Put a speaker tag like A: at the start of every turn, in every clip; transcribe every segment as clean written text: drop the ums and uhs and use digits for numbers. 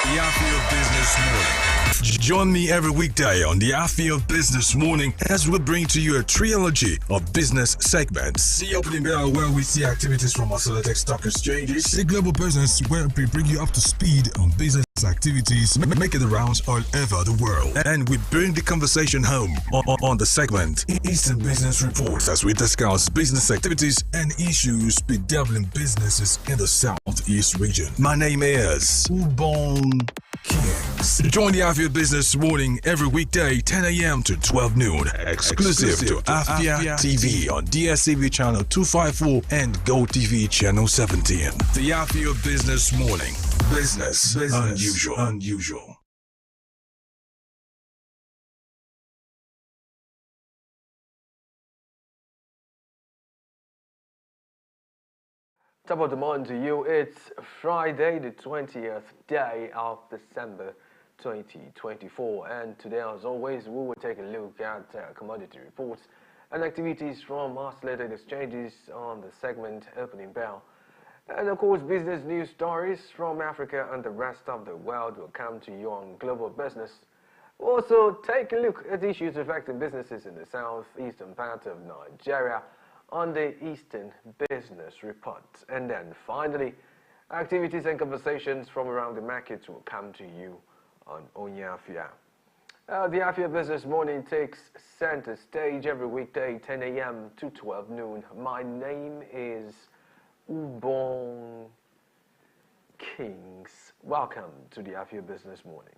A: The Afia Business Morning. Join me every weekday on the Afia Business Morning as we bring to you a trilogy of business segments. The opening bell, where we see activities from our selected stock exchanges. The global business, where we bring you up to speed on business activities making the rounds all over the world. And we bring the conversation home on the segment Eastern Business Reports, as we discuss business activities and issues bedeviling businesses in the Southeast region. My name is Ubon Kings. Join the Afia Business Morning every weekday 10 a.m. to 12 noon. Exclusive to Afia TV on DSTV channel 254 and GoTV channel 17. The Afia Business Morning. Business unusual.
B: Top of the morning to you. It's Friday, the 20th day of December 2024, and today, as always, we will take a look at commodity reports and activities from oscillated exchanges on the segment Opening Bell. And of course, business news stories from Africa and the rest of the world will come to you on Global Business. We'll also take a look at issues affecting businesses in the southeastern part of Nigeria on the Eastern Business Report. And then finally, activities and conversations from around the markets will come to you on Afia. The Afia Business Morning takes center stage every weekday 10 a.m. to 12 noon. My name is Ubon Kings. Welcome to the Afia Business Morning.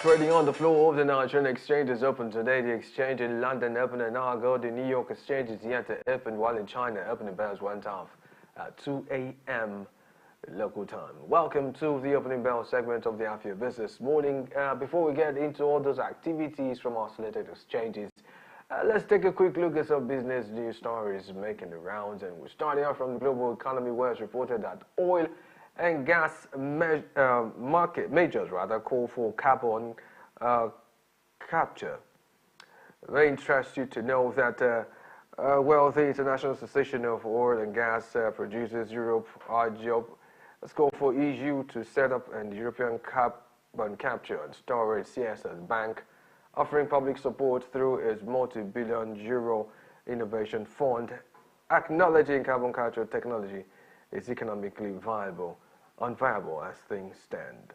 B: Trading on the floor of the Nigerian exchange is open today. The exchange in London opened an hour ago. The New York exchange is yet to open, while in China, opening bells went off at 2 a.m. local time. Welcome to the opening bell segment of the Afia Business Morning. Before we get into all those activities from oscillated exchanges, let's take a quick look at some business news stories making the rounds. And we're starting out from the global economy, where it's reported that oil and gas market majors call for carbon capture. Very interesting to know that the International Association of Oil and Gas Producers Europe, IGOP, has called for EU to set up an European carbon capture and storage CSS bank, offering public support through its multi-billion euro innovation fund, acknowledging carbon capture technology is economically viable as things stand.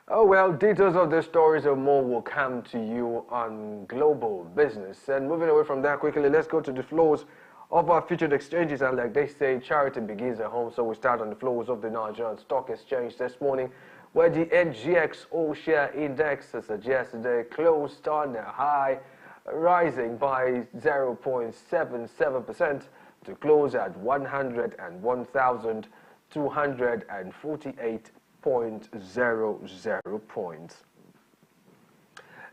B: Oh well, details of the stories and more will come to you on Global Business. And moving away from that quickly, let's go to the floors of our featured exchanges. And like they say, charity begins at home. So we start on the floors of the Nigerian Stock Exchange this morning, where the NGX All-Share Index, as of yesterday, closed on a high, rising by 0.77% to close at 101,248 0.00 points.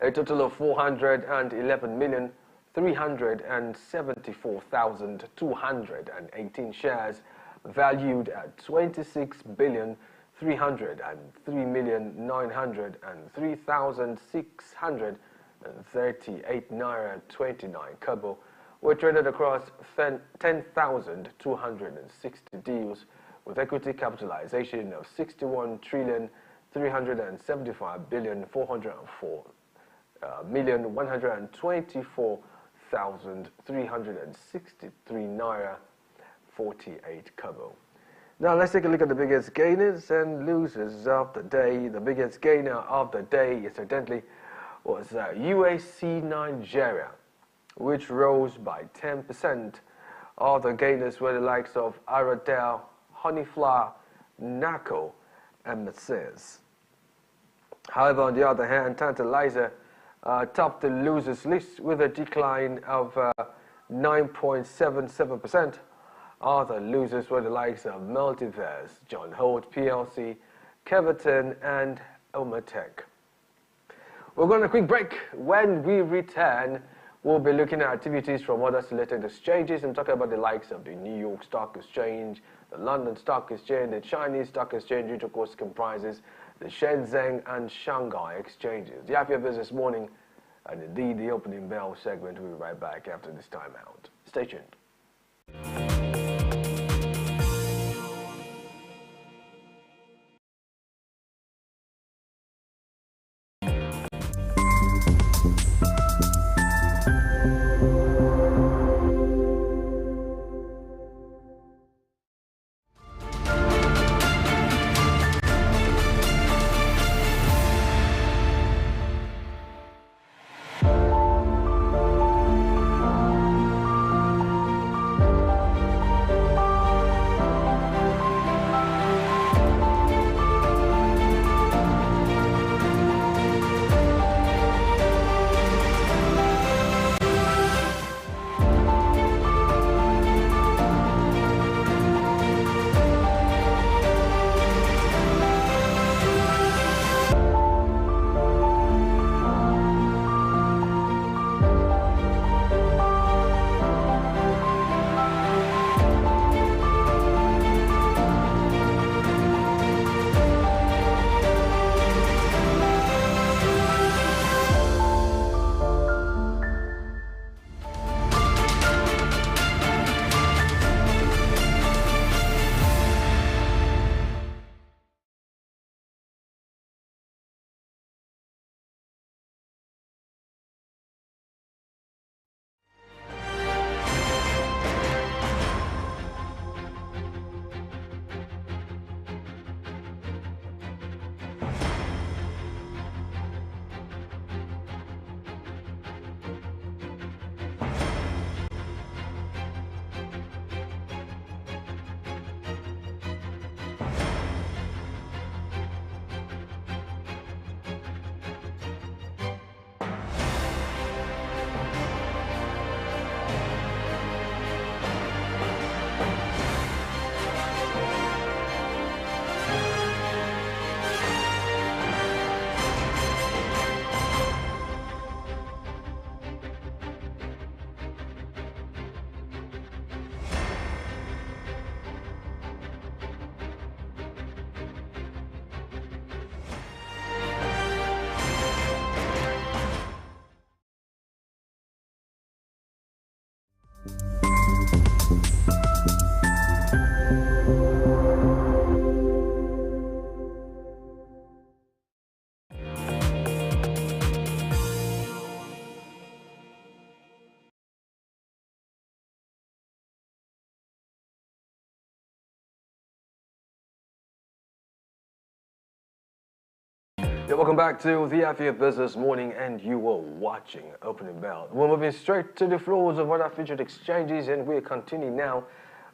B: A total of 411,374,218 shares valued at 26,303,903,638 naira 29 kobo were traded across 10,260 deals with equity capitalization of 61,305,124,363 naira 48 kobo. Now let's take a look at the biggest gainers and losers of the day. The biggest gainer of the day, incidentally, was UAC Nigeria, which rose by 10%. Other gainers were the likes of Aradel, Honeyflower, NACO, and Mercedes. However, on the other hand, Tantalizer topped the losers list with a decline of 9.77%. Other losers were the likes of Multiverse, John Holt PLC, Keverton, and Omatech. We're going to a quick break. When we return, we'll be looking at activities from other selected exchanges and talking about the likes of the New York Stock Exchange, the London Stock Exchange, the Chinese Stock Exchange, which of course comprises the Shenzhen and Shanghai exchanges. The Afia Business Morning, and indeed the opening bell segment. We'll be right back after this time out. Stay tuned. Yeah, welcome back to the Afia Business Morning, and you are watching Opening Bell. We're moving straight to the floors of other featured exchanges, and we're continuing now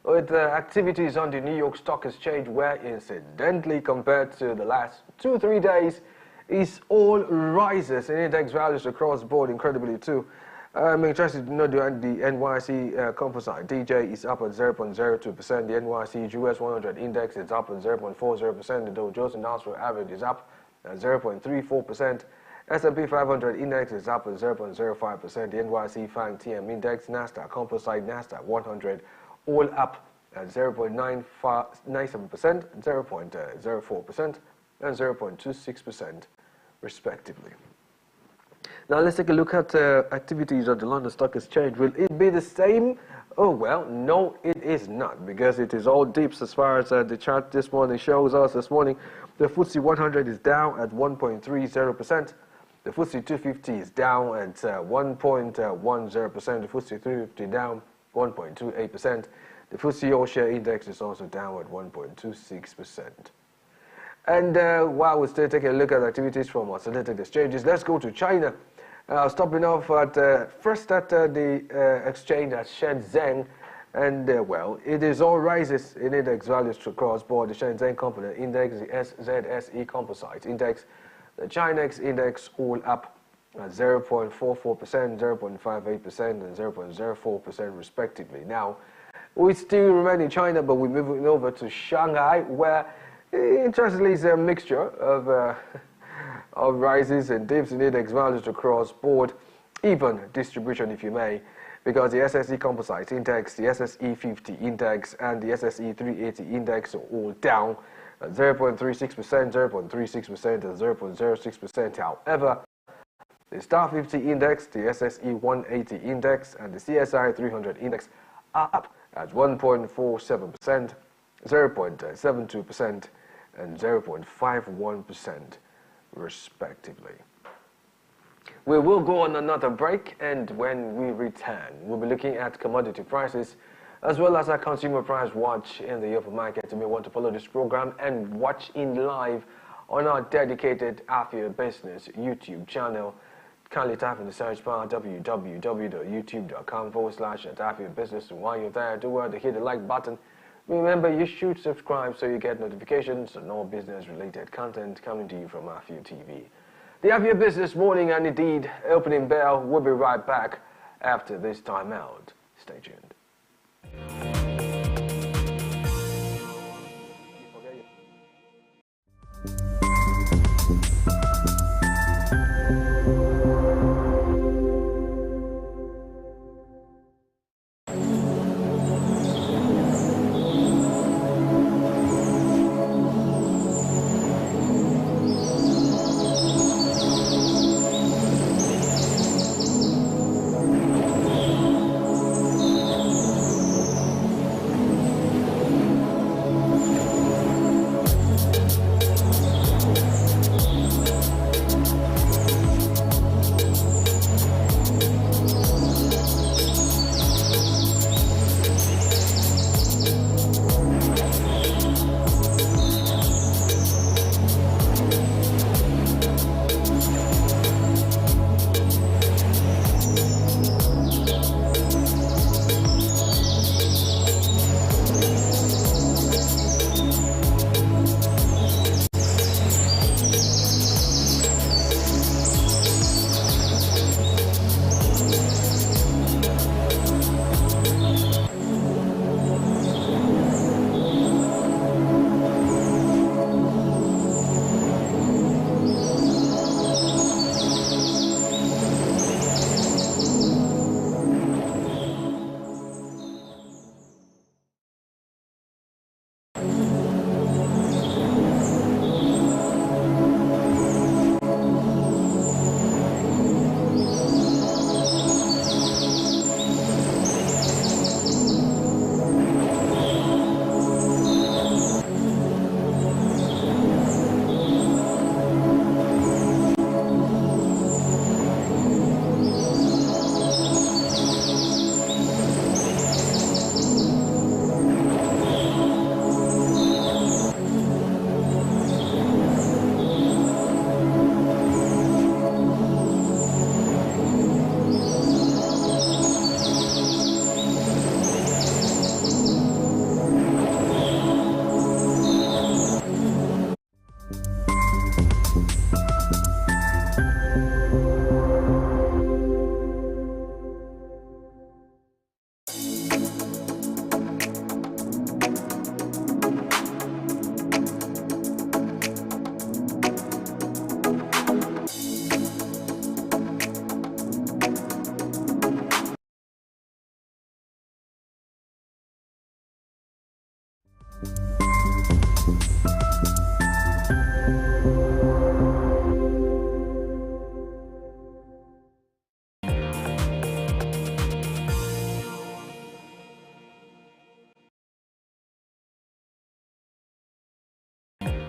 B: with activities on the New York Stock Exchange, where incidentally, compared to the last 2-3 days, is all rises in index values across the board, incredibly too. I'm interested to know the NYC composite DJ is up at 0.02%. The NYC US 100 index is up at 0.40%. The Dow Jones Industrial Average is up at 0.34%. S&P 500 index is up at 0.05%. The NYC FANG TM index, Nasdaq composite, Nasdaq 100, all up at 0.97%, 0.04%, and 0.26%, respectively. Now let's take a look at activities of the London Stock Exchange. Will it be the same? Oh well, no, it is not, because it is all dips as far as the chart this morning shows us. This morning, the FTSE 100 is down at 1.30%. The FTSE 250 is down at 1.10%. The FTSE 350 down 1.28%. The FTSE All-Share Index is also down at 1.26%. And while we're still taking a look at activities from our selected exchanges, let's go to China. Stopping off at first at the exchange at Shenzhen, and well, it is all rises in index values across board. The Shenzhen Component Index, the SZSE Composite Index, the Chinex Index all up at 0.44%, 0.58%, and 0.04% respectively. Now, we still remain in China, but we're moving over to Shanghai, where interestingly it's a mixture of rises and dips in index values across board, even distribution if you may, because the SSE Composite Index, the SSE 50 Index, and the SSE 380 Index are all down at 0.36%, 0.36%, and 0.06%. However, the Star 50 Index, the SSE 180 Index, and the CSI 300 Index are up at 1.47%, 0.72%, and 0.51%, respectively. We will go on another break, and when we return, we'll be looking at commodity prices as well as our consumer price watch in the open market. You may want to follow this program and watch in live on our dedicated Afia Business YouTube channel. Kindly type in the search bar www.youtube.com/Afia Business. And while you're there, do well to hit the like button. Remember, you should subscribe so you get notifications on all business-related content coming to you from Afia TV. The Afia Business Morning and indeed opening bell. We'll be right back after this time out. Stay tuned.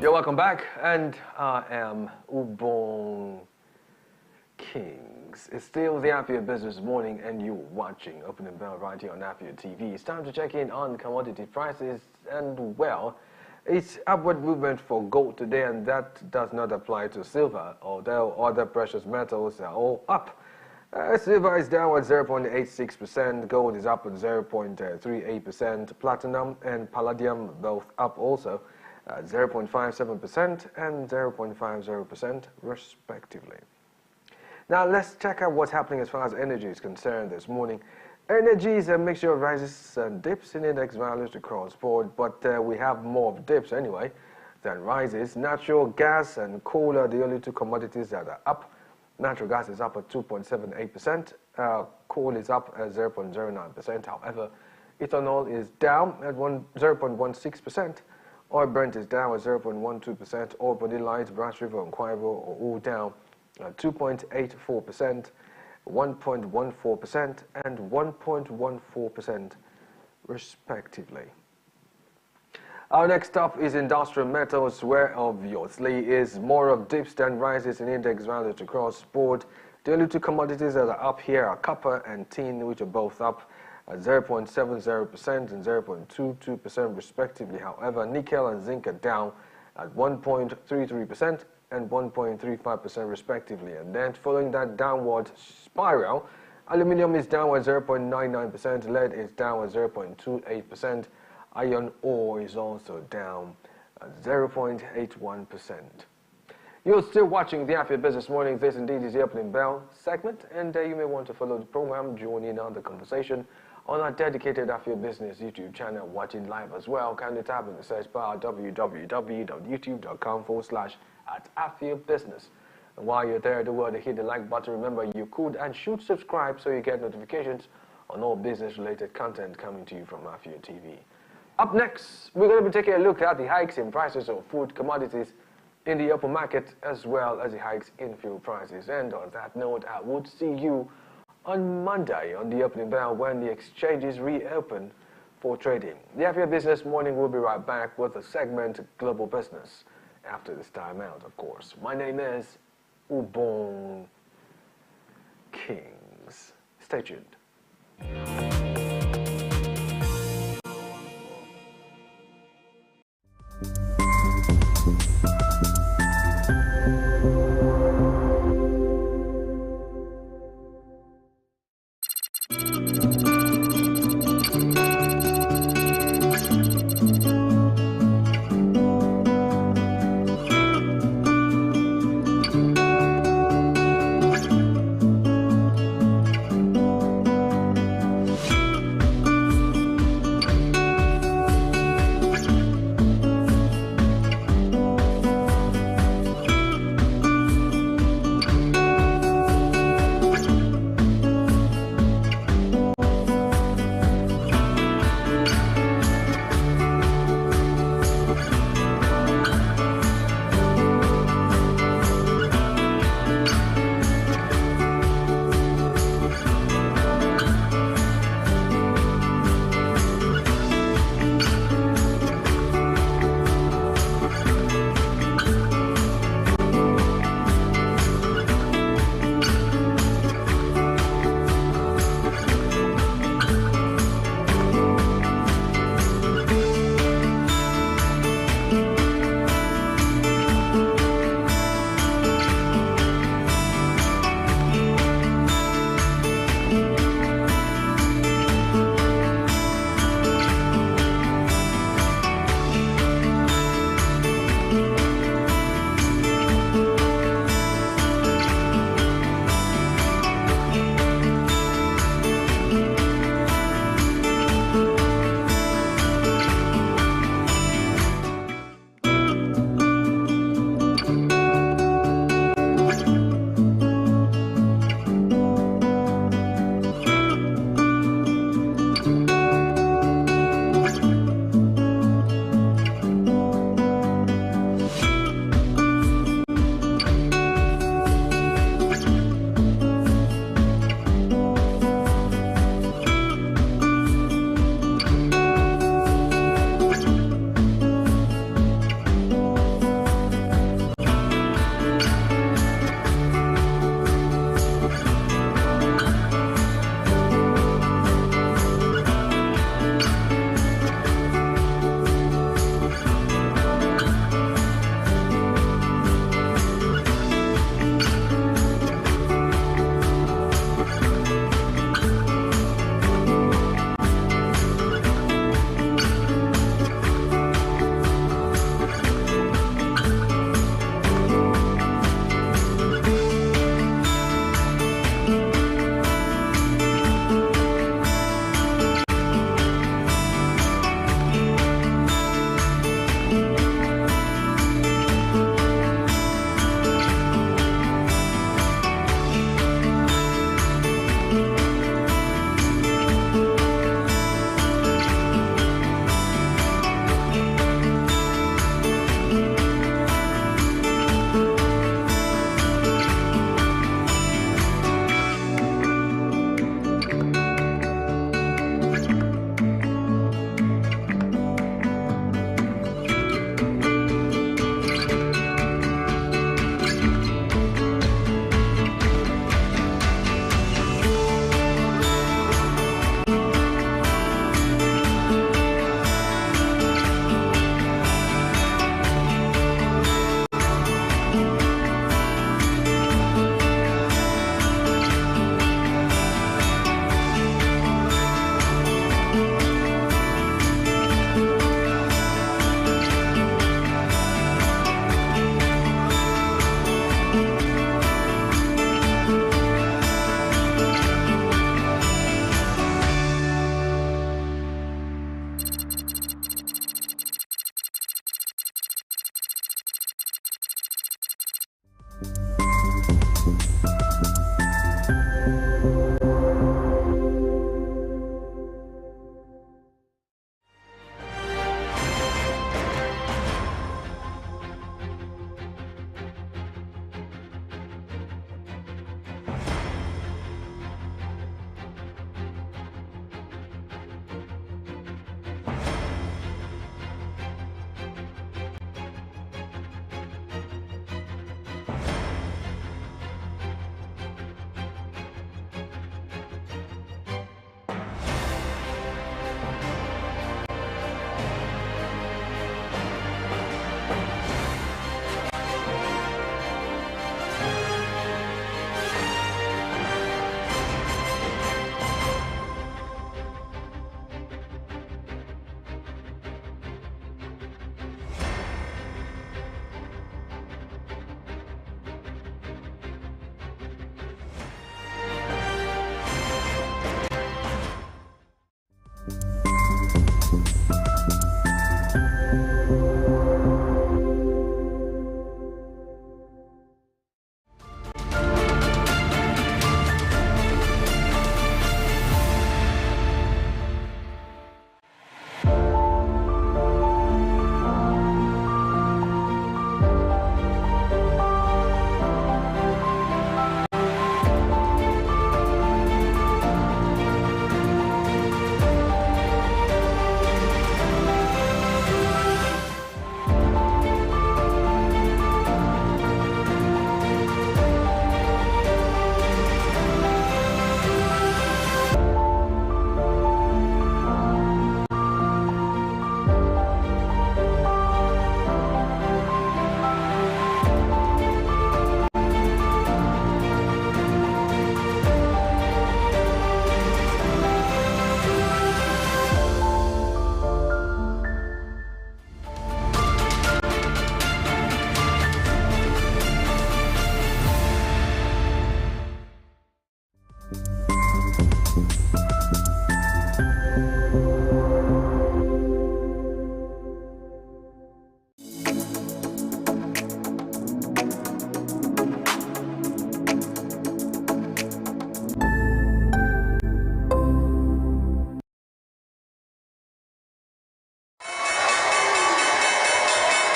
B: You're welcome back, and I am Ubong Kings. It's still the Afia Business Morning, and you're watching Opening Bell right here on Afia TV. It's time to check in on commodity prices, and well, it's upward movement for gold today, and that does not apply to silver, although other precious metals are all up. Silver is down at 0.86%, gold is up at 0.38%, platinum and palladium both up also at 0.57% and 0.50% respectively. Now let's check out what's happening as far as energy is concerned this morning. Energy is a mixture of rises and dips in index values across board, but we have more of dips anyway than rises. Natural gas and coal are the only two commodities that are up. Natural gas is up at 2.78%, coal is up at 0.09%, however, ethanol is down at 0.16%, oil Brent is down at 0.12%, oil body light, Brass River and Quavo are all down at 2.84%, 1.14% and 1.14% respectively. Our next up is industrial metals, where obviously is more of dips than rises in index values across board. The only two commodities that are up here are copper and tin, which are both up at 0.70% and 0.22% respectively. However, nickel and zinc are down at 1.33% and 1.35% respectively. And then following that downward spiral, aluminium is down at 0.99%, lead is down at 0.28%. Iron ore is also down at 0.81%. You're still watching the Afia Business Morning. This indeed is the opening bell segment, and you may want to follow the program, join in on the conversation on our dedicated Afia Business YouTube channel, watching live as well. Kindly type in the search bar www.youtube.com/@AfiaBusiness. And while you're there, do well to hit the like button. Remember, you could and should subscribe so you get notifications on all business-related content coming to you from Afia TV. Up next, we're going to be taking a look at the hikes in prices of food commodities in the open market, as well as the hikes in fuel prices. And on that note, I would see you on Monday on the opening bell when the exchanges reopen for trading. The Afia Business Morning will be right back with the segment Global Business after this time out, of course. My name is Ubong Kings. Stay tuned.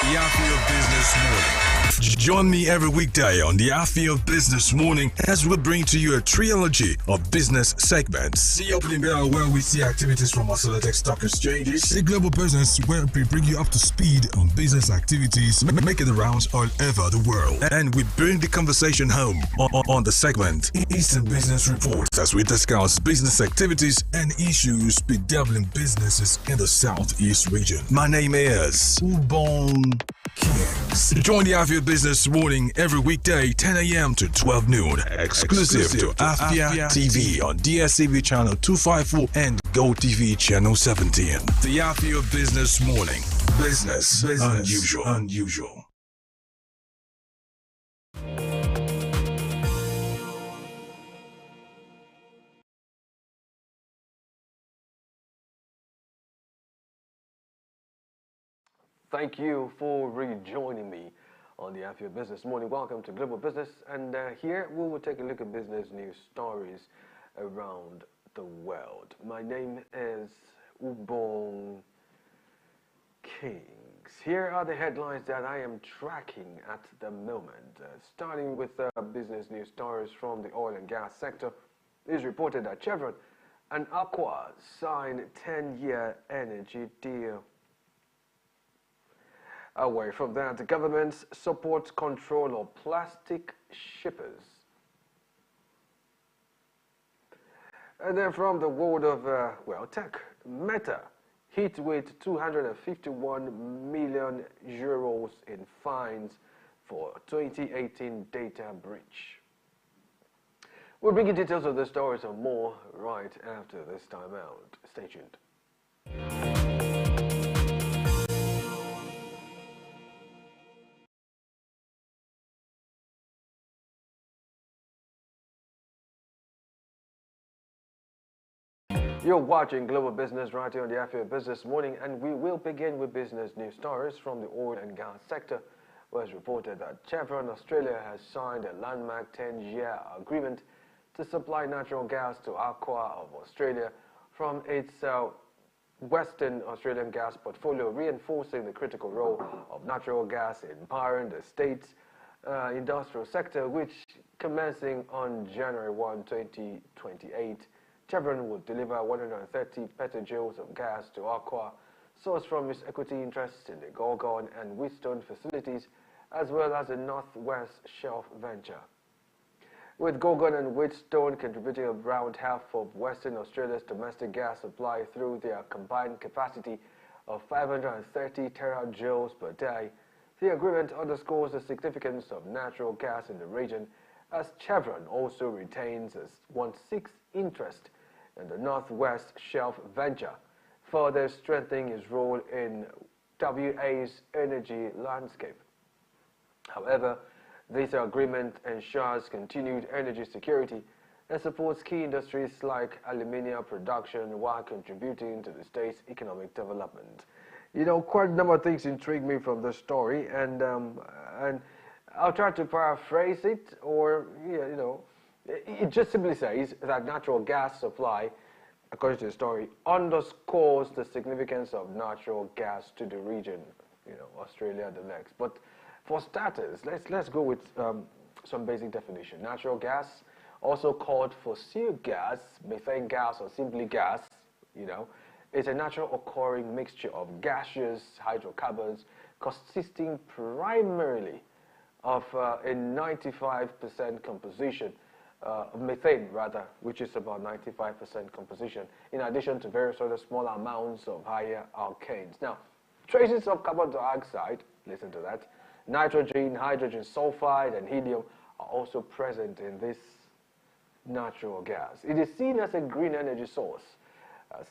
A: The Afia Business Morning. Join me every weekday on the Afia Business Morning as we bring to you a trilogy of business segments. See opening bell where we see activities from our select stock exchanges.
C: See global business where we bring you up to speed on business activities, making the rounds all over the world.
A: And we bring the conversation home on the segment Eastern Business Report as we discuss business activities and issues bedeviling businesses in the Southeast region. My name is Ubong Kings. Join the Afia Business Morning every weekday 10 a.m. to 12 noon. Exclusive to Afia TV on DSTV channel 254 and Go TV channel 17. The Afia Business Morning. Business unusual.
B: Thank you for rejoining me on the Afia Business Morning. Welcome to Global Business, and here we will take a look at business news stories around the world. My name is Ubong Kings. Here are the headlines that I am tracking at the moment. Starting with business news stories from the oil and gas sector, it is reported that Chevron and Aqua signed 10-year energy deal. Away from that, the government supports control of plastic shippers. And then from the world of, tech, Meta hit with 251 million euros in fines for 2018 data breach. We'll bring you details of the stories and more right after this time out. Stay tuned. You're watching Global Business right here on the Afia Business Morning, and we will begin with business news stories from the oil and gas sector, where it's reported that Chevron Australia has signed a landmark 10-year agreement to supply natural gas to Aqua of Australia from its Western Australian gas portfolio, reinforcing the critical role of natural gas in powering the state's industrial sector, which commencing on January 1, 2028, Chevron would deliver 130 petajoules of gas to Aqua, sourced from its equity interests in the Gorgon and Wheatstone facilities, as well as the Northwest Shelf venture. With Gorgon and Wheatstone contributing around half of Western Australia's domestic gas supply through their combined capacity of 530 terajoules per day, the agreement underscores the significance of natural gas in the region, as Chevron also retains a 1/6 interest in the Northwest Shelf venture, further strengthening its role in WA's energy landscape. However, this agreement ensures continued energy security and supports key industries like aluminium production while contributing to the state's economic development. You know, quite a number of things intrigue me from the story, and I'll try to paraphrase it, or it just simply says that natural gas supply, according to the story, underscores the significance of natural gas to the region, Australia the next. But for starters, let's go with some basic definition. Natural gas, also called fossil gas, methane gas, or simply gas, is a natural occurring mixture of gaseous hydrocarbons consisting primarily of a 95% composition of methane, which is about 95% composition, in addition to various other smaller amounts of higher alkanes. Now, traces of carbon dioxide, listen to that, nitrogen, hydrogen sulfide, and helium are also present in this natural gas. It is seen as a green energy source,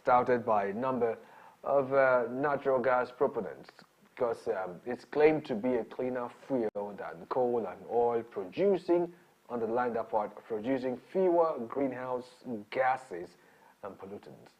B: touted by a number of natural gas proponents, because it's claimed to be a cleaner fuel than coal and oil, underline that part, producing fewer greenhouse gases and pollutants.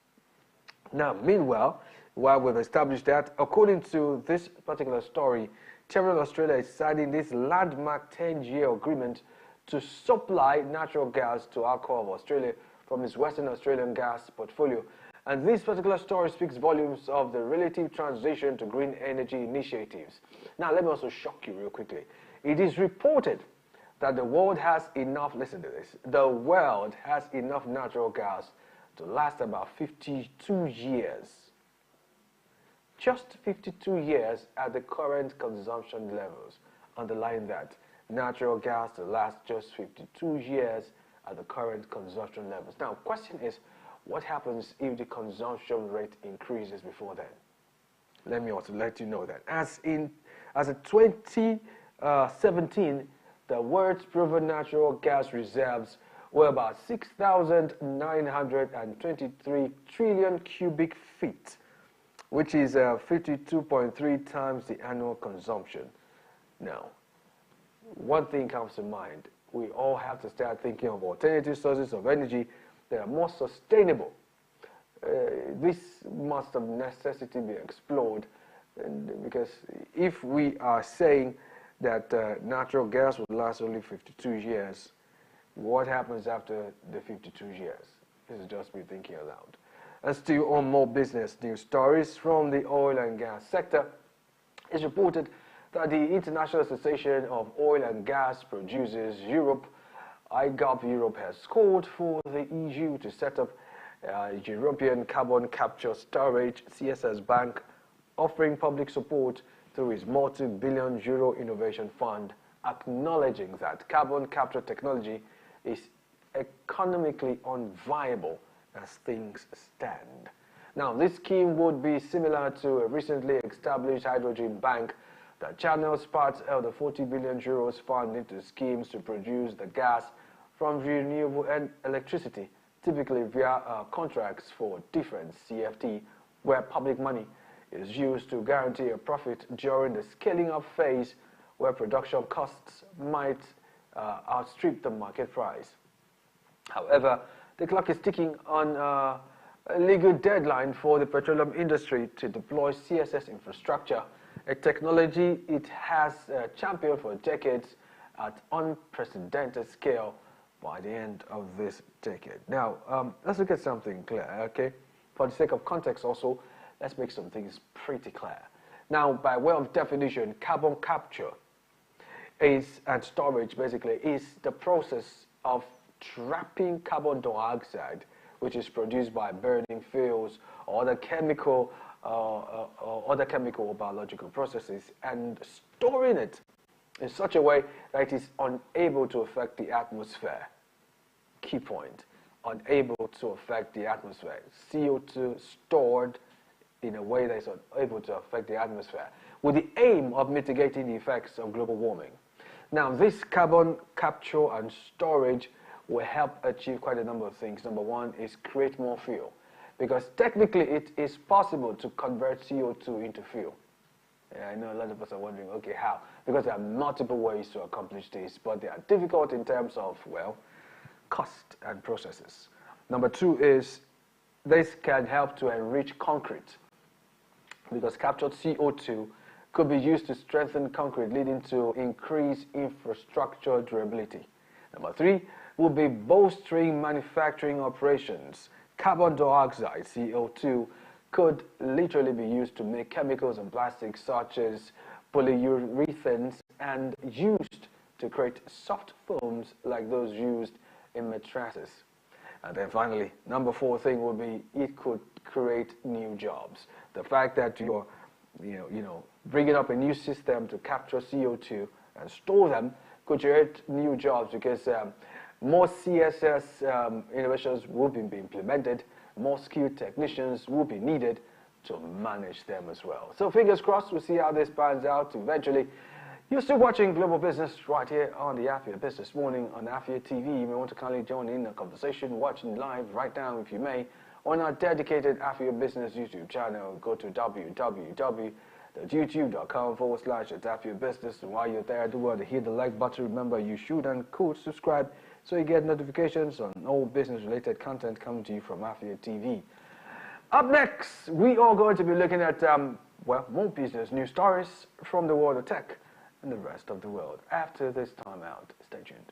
B: Now, meanwhile, while we've established that, according to this particular story, Chevron Australia is signing this landmark 10-year agreement to supply natural gas to Aqua of Australia from its Western Australian gas portfolio. And this particular story speaks volumes of the relative transition to green energy initiatives. Now, let me also shock you real quickly. It is reported that the world has enough, listen to this, the world has enough natural gas to last about 52 years. Just 52 years at the current consumption levels. Underline that. Natural gas to last just 52 years at the current consumption levels. Now, question is, what happens if the consumption rate increases before then? Let me also let you know that. As in 2017, the world's proven natural gas reserves were about 6,923 trillion cubic feet, which is 52.3 times the annual consumption. Now, one thing comes to mind. We all have to start thinking of alternative sources of energy that are more sustainable. This must of necessity be explored, because if we are saying that natural gas will last only 52 years, what happens after the 52 years? This is just me thinking aloud. And still on more business news stories from the oil and gas sector, it's reported that the International Association of Oil and Gas Producers Europe, IGOP Europe, has called for the EU to set up a European Carbon Capture Storage CSS Bank, offering public support through its multi-billion euro innovation fund, acknowledging that carbon capture technology is economically unviable as things stand. Now, this scheme would be similar to a recently established hydrogen bank that channels part of the 40 billion euros fund into schemes to produce the gas from renewable electricity, typically via contracts for different CFT, where public money is used to guarantee a profit during the scaling up phase, where production costs might outstrip the market price. However, the clock is ticking on a legal deadline for the petroleum industry to deploy CSS infrastructure, a technology it has championed for decades at unprecedented scale by the end of this decade. Now, let's look at something clear, okay? For the sake of context also, let's make some things pretty clear. Now, by way of definition, carbon capture and storage basically is the process of trapping carbon dioxide, which is produced by burning fuels or other chemical or biological processes, and storing it in such a way that it is unable to affect the atmosphere. Key point, unable to affect the atmosphere. CO2 stored in a way that is unable to affect the atmosphere, with the aim of mitigating the effects of global warming. Now, this carbon capture and storage will help achieve quite a number of things. Number one is create more fuel, because technically it is possible to convert CO2 into fuel. Yeah, I know a lot of us are wondering, okay, how? Because there are multiple ways to accomplish this, but they are difficult in terms of, well, cost and processes. Number two is this can help to enrich concrete, because captured CO2 could be used to strengthen concrete, leading to increased infrastructure durability. Number three will be bolstering manufacturing operations. Carbon dioxide, CO2, could literally be used to make chemicals and plastics such as polyurethanes, and used to create soft foams like those used in mattresses. And then finally, number four thing would be it could create new jobs. The fact that you're bringing up a new system to capture CO2 and store them could create new jobs, because more CSS innovations will be implemented, more skilled technicians will be needed to manage them as well. So fingers crossed, we'll see how this pans out eventually. You're still watching Global Business right here on the Afia Business Morning on Afia TV. You may want to kindly join in the conversation, watching live right now if you may, on our dedicated Afia Business YouTube channel. Go to www.youtube.com/Afia Business. And while you're there, do well to hit the like button. Remember, you should and could subscribe so you get notifications on all business-related content coming to you from Afia TV. Up next, we are going to be looking at, more business news stories from the world of tech and the rest of the world. After this time out, stay tuned.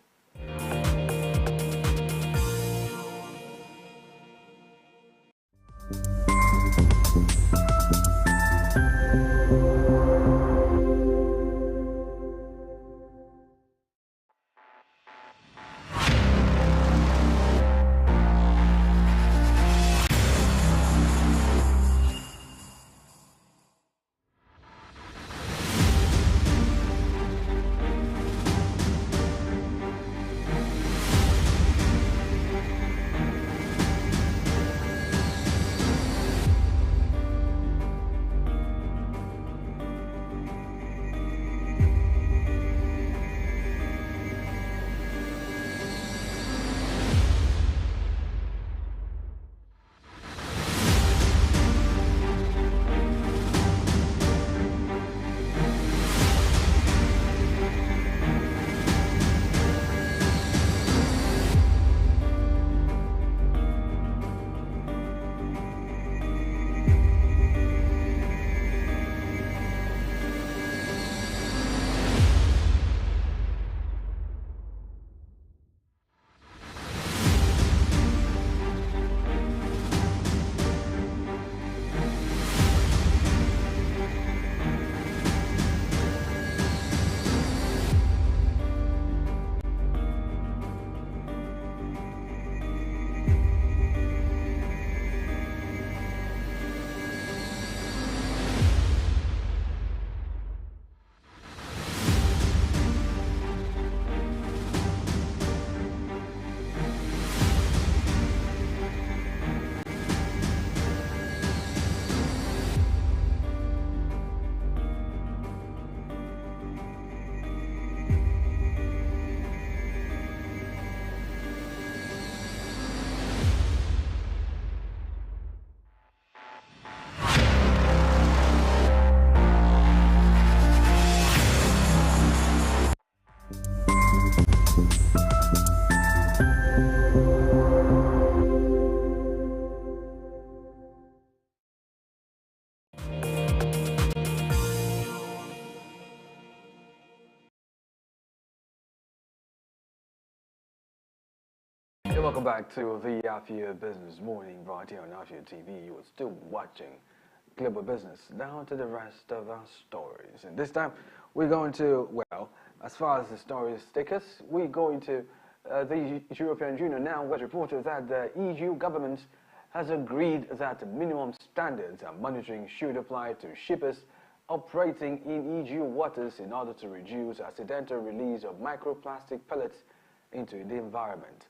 B: Hey, welcome back to the Afia Business Morning right here on Afia TV. You are still watching Global Business. Now to the rest of our stories. And this time we're going to, well, as far as the stories take us, we're going to the European Union. Now was reported that the EU government has agreed that minimum standards and monitoring should apply to shippers operating in EU waters in order to reduce accidental release of microplastic pellets into the environment.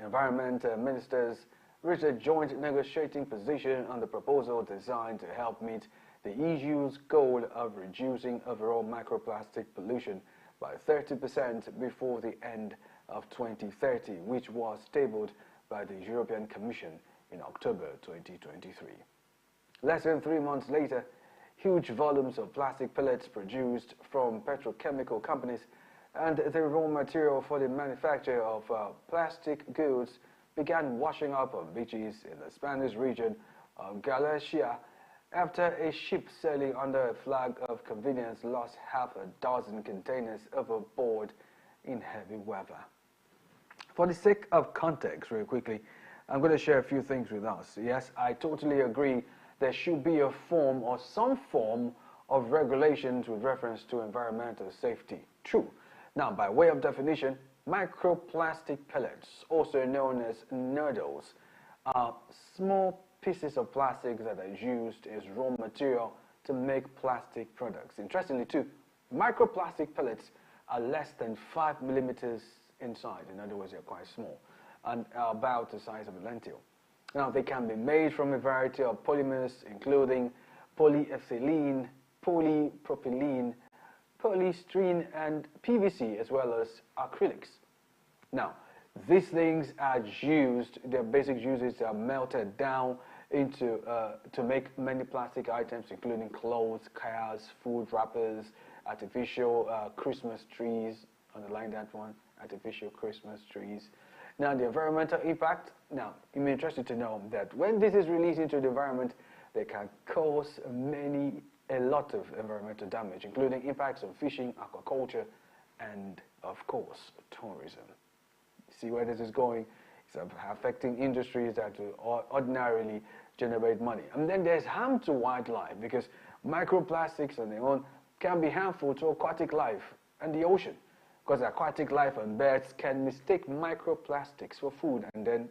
B: Environment ministers reached a joint negotiating position on the proposal designed to help meet the EU's goal of reducing overall microplastic pollution by 30% before the end of 2030, which was tabled by the European Commission in October 2023. Less than 3 months later, huge volumes of plastic pellets produced from petrochemical companies and the raw material for the manufacture of plastic goods began washing up on beaches in the Spanish region of Galicia after a ship sailing under a flag of convenience lost half a dozen containers overboard in heavy weather. For the sake of context, real quickly, I'm going to share a few things with us. Yes, I totally agree there should be a form or some form of regulations with reference to environmental safety. True. Now, by way of definition, microplastic pellets, also known as noodles, are small pieces of plastic that are used as raw material to make plastic products. Interestingly, too, microplastic pellets are less than 5 millimeters inside. In other words, they're quite small and are about the size of a lentil. Now, they can be made from a variety of polymers, including polyethylene, polypropylene, polystyrene, and PVC, as well as acrylics. Now, these things are used, their basic uses are melted down into to make many plastic items, including clothes, cars, food wrappers, artificial Christmas trees. Underline that one, artificial Christmas trees. Now, the environmental impact. Now, you may be interested to know that when this is released into the environment, they can cause a lot of environmental damage, including impacts on fishing, aquaculture, and, of course, tourism. See where this is going? It's affecting industries that ordinarily generate money. And then there's harm to wildlife, because microplastics on their own can be harmful to aquatic life and the ocean, because aquatic life and birds can mistake microplastics for food and then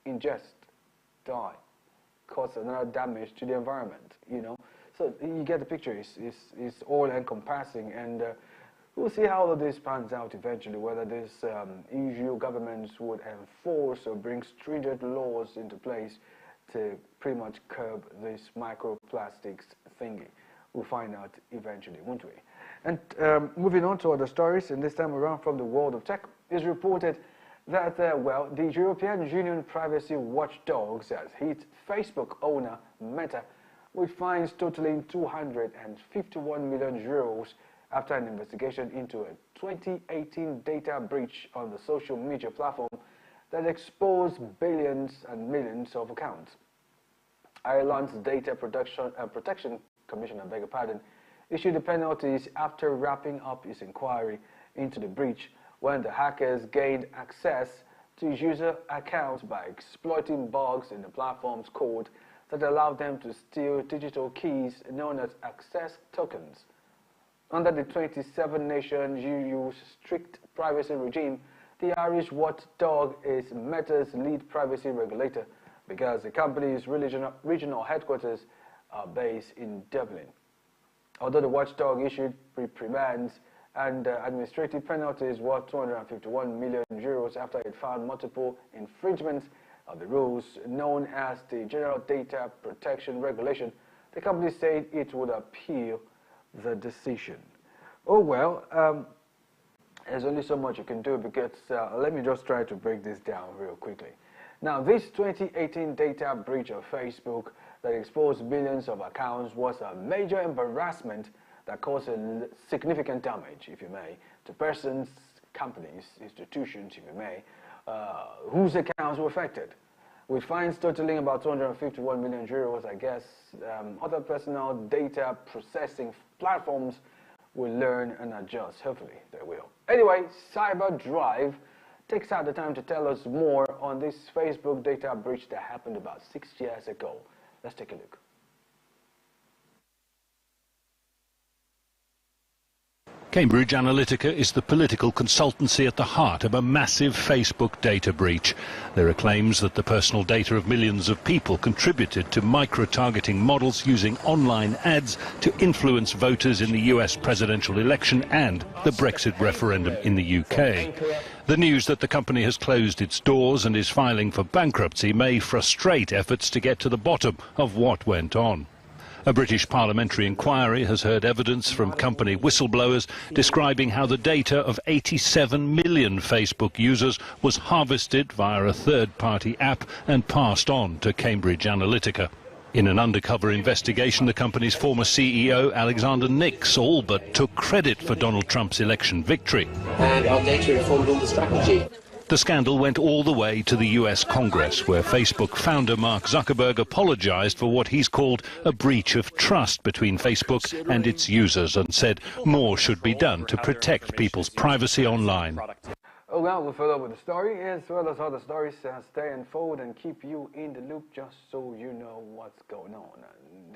B: ingest, die, cause another damage to the environment, you know. So you get the picture. It's all encompassing, and we'll see how all of this pans out eventually, whether this EU governments would enforce or bring stringent laws into place to pretty much curb this microplastics thingy. We'll find out eventually, won't we? And moving on to other stories, and this time around from the world of tech, it's reported that, well, the European Union privacy watchdogs has hit Facebook owner Meta with fines totaling 251 million euros after an investigation into a 2018 data breach on the social media platform that exposed billions and millions of accounts. Ireland's Data Protection Commission, issued the penalties after wrapping up its inquiry into the breach when the hackers gained access to user accounts by exploiting bugs in the platform's code that allowed them to steal digital keys known as access tokens. Under the 27-nation EU's strict privacy regime, the Irish watchdog is Meta's lead privacy regulator because the company's regional headquarters are based in Dublin. Although the watchdog issued reprimands and administrative penalties worth 251 million euros after it found multiple infringements of the rules known as the General Data Protection Regulation, the company said it would appeal the decision. Oh well, there's only so much you can do, because let me just try to break this down real quickly. Now, this 2018 data breach of Facebook that exposed billions of accounts was a major embarrassment that caused a significant damage, if you may, to persons, companies, institutions, if you may, whose accounts were affected. With fines totaling about 251 million euros, I guess other personal data processing platforms will learn and adjust. Hopefully they will. Anyway, CyberDrive, takes out the time to tell us more on this Facebook data breach that happened about 6 years ago. Let's take a look.
D: Cambridge Analytica is the political consultancy at the heart of a massive Facebook data breach. There are claims that the personal data of millions of people contributed to micro-targeting models using online ads to influence voters in the US presidential election and the Brexit referendum in the UK. The news that the company has closed its doors and is filing for bankruptcy may frustrate efforts to get to the bottom of what went on. A British parliamentary inquiry has heard evidence from company whistleblowers describing how the data of 87 million Facebook users was harvested via a third-party app and passed on to Cambridge Analytica. In an undercover investigation, the company's former CEO, Alexander Nix, all but took credit for Donald Trump's election victory.
E: And our data informed all the strategy.
D: The scandal went all the way to the US Congress, where Facebook founder Mark Zuckerberg apologized for what he's called a breach of trust between Facebook and its users and said more should be done to protect people's privacy online.
B: Oh, well, we'll follow up with the story as well as other stories stay unfold and keep you in the loop just so you know what's going on.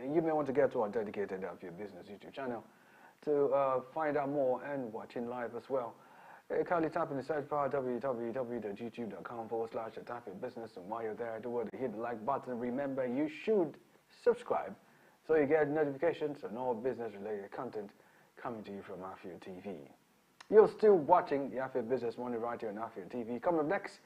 B: And you may want to get to our dedicated Afia Business YouTube channel to find out more and watch in live as well. Kindly tap in the search bar www.youtube.com/Afia Business, and while you're there, do what, hit the like button. Remember, you should subscribe so you get notifications on all business-related content coming to you from Afia TV. You're still watching the Afia Business Morning right here on Afia TV. Coming up next,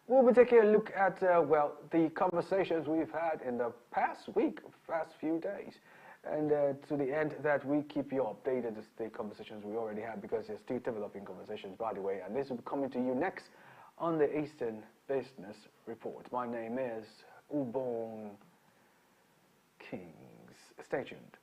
B: we'll be taking a look at well, the conversations we've had in the past week, past few days. And to the end that we keep you updated as the conversations we already had, because they're still developing conversations, by the way. And this will be coming to you next on the Eastern Business Report. My name is Ubong Kings. Stay tuned.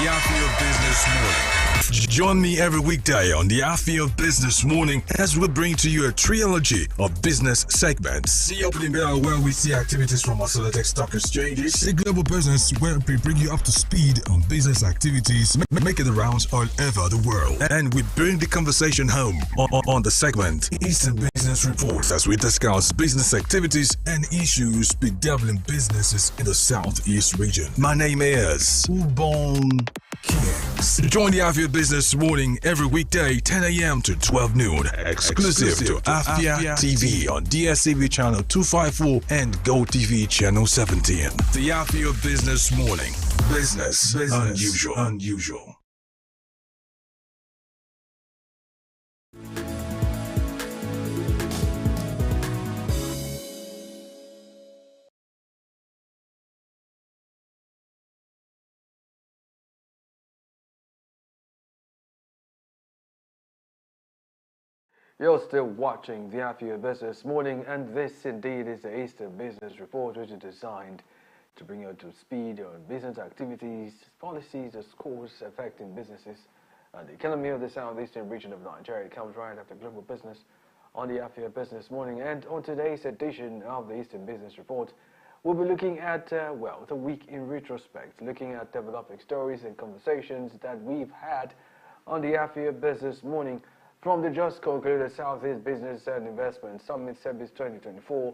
A: The Afia Business Morning. Join me every weekday on the Afia Business Morning as we bring to you a trilogy of business segments. See opening bell where we see activities from our select stock exchanges.
C: The global business where we bring you up to speed on business activities, making the rounds all over the world.
A: And we bring the conversation home on the segment
C: Eastern Business Reports
A: as we discuss business activities
C: and issues bedeviling businesses in the Southeast region.
A: My name is
C: Ubon Kings.
A: Join the Afia Business Morning every weekday 10 a.m. to 12 noon. Exclusive to Afia TV on DSTV channel 254 and GoTV channel 17. The Afia Business Morning. Business unusual.
B: You're still watching the Afia Business Morning, and this indeed is the Eastern Business Report, which is designed to bring you up to speed on business activities, policies, discourse affecting businesses and the economy of the Southeastern region of Nigeria. It comes right after global business on the Afia Business Morning. And on today's edition of the Eastern Business Report, we'll be looking at, the week in retrospect, looking at developing stories and conversations that we've had on the Afia Business Morning. From the just concluded Southeast Business and Investment Summit Service 2024,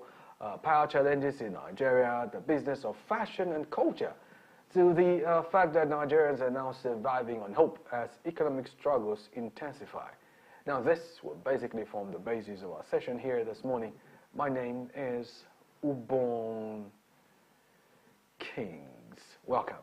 B: power challenges in Nigeria, the business of fashion and culture, to the fact that Nigerians are now surviving on hope as economic struggles intensify. Now, this will basically form the basis of our session here this morning. My name is Ubon Kings. Welcome.